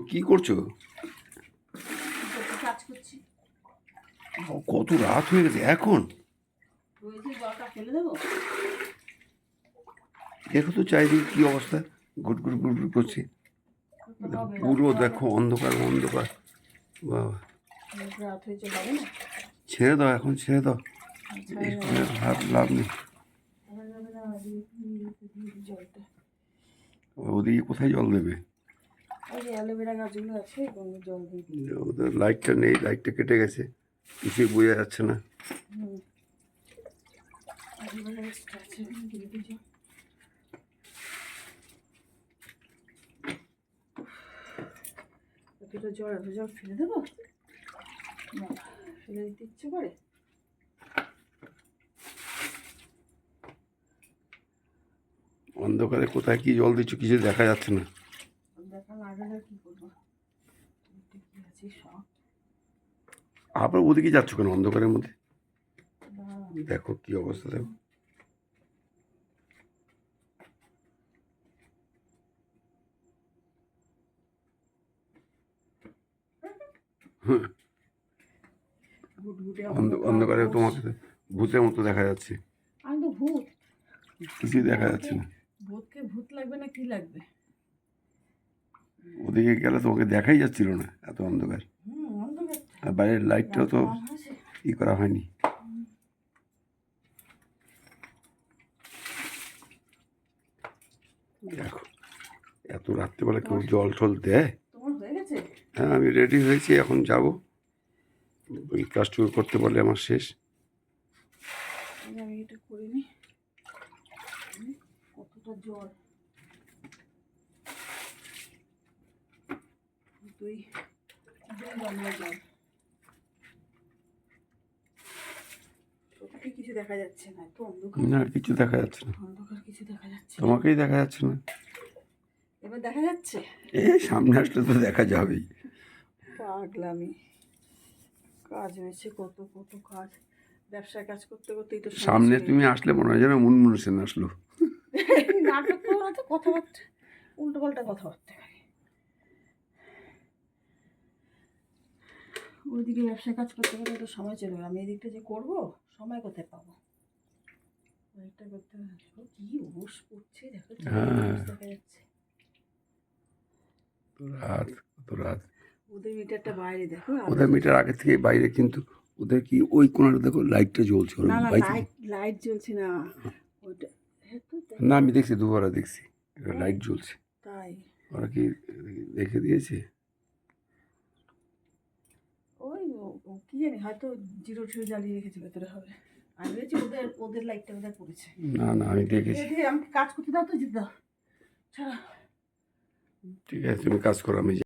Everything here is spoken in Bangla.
কি করছো? কাজ করছি। কত রাত হয়ে গেছে এখন? জলটা ফেলে দেবো। দেখো তো চারিদিকে কি অবস্থা, গুট গুট গুট গুট করছে পুরো, দেখো অন্ধকার অন্ধকার। বাবা, রাত হয়েছে, হবে না? ছেড়ে দাও, এখন ছেড়ে দাও, লাভ নেই। জলটা ওদিকে কোথায় জল দেবে? ওই যে অ্যালোভেরা গাছগুলো আছে, জল দিয়ে দিই। ওদের লাইটটা নেই, লাইটটা কেটে গেছে, কিছুই বোঝা যাচ্ছে না। অ্যালোভেরা গাছটা আছে, দিয়ে দিই জল। দুটো জল ফেলে দেবো, ফেলে দিতে ইচ্ছে করে। অন্ধকারে কোথায় কি জল দিচ্ছ কিছু দেখা যাচ্ছে না। দেখা লাগে না, কি করবো? কি আছে সব। আবার ওদিকে যাচ্ছ কেন অন্ধকারের মধ্যে? দেখো কি অবস্থা, দেখো। অন্ধকারে তোমাকে ভূতের মতো দেখা যাচ্ছে। আমি তো ভূত, কিছুই দেখা যাচ্ছে না। ভূতকে ভূত লাগবে না কি লাগবে? ওদিকে গেলে তোমাকে দেখাই যাচ্ছিল না, এত অন্ধকার। আর বাইরের লাইটটাও তো ই করা হয়নি। দেখো, এত রাত্রেবেলা কেউ জল টল দেয়? হ্যাঁ, আমি রেডি হয়েছি, এখন যাব। ওই কাজটুকু করতে পারলে আমার শেষ। আমি এটা করিনি। কতটা জল, দুই গামলা জল। সত্যি কিছু দেখা যাচ্ছে না, তো অন্ধকার। না, কিছু দেখা যাচ্ছে না। অন্ধকার, কিছু দেখা যাচ্ছে না। তোমাকেই দেখা যাচ্ছে না। এবার দেখা যাচ্ছে। সামনে আসলে তো দেখা যাবেই। পাগলামি, কাজ হয়েছে কত কত কাজ, ব্যবসার কাজ করতে করতেই তো সামনে তুমি আসলে মনে হয় যেন মুনমুন সেন আসলো। নাটক করো না তো, কথাবার্তা উল্টো পাল্টা কথাবার্তা। ওইদিকে ব্যবসার কাজ করতে করতে তো সময় চলে গেল, আমি এদিকটা যে করবো সময় কোথায় পাবো? ওইটা করতে কি ওষ পড়ছে, দেখো দেখা যাচ্ছে। রাত, কত রাত। ওদের মিটারটা বাইরে দেখো, ওদের মিটার আগে থেকে বাইরে, কিন্তু ওদের কি ওই কোণাটা দেখো লাইটটা জ্বলছে। না না, লাইট জ্বলছে না ওটা। না, আমি দেখছি, দুবার দেখছি লাইট জ্বলছে। তাই ওরা কি রেখে দিয়েছে? ওই কি জানি, হয়তো জিরো জ্বালিয়ে রেখেছে, ভেতরে হবে। আমি ভেবেছি ওদের লাইটটা বোধহয় পড়েছে। না না, আমি দেখেছি। আমি কাজ করতে দাও তো, যেতে দাও। ঠিক আছে, তুমি কাজ করো, আমি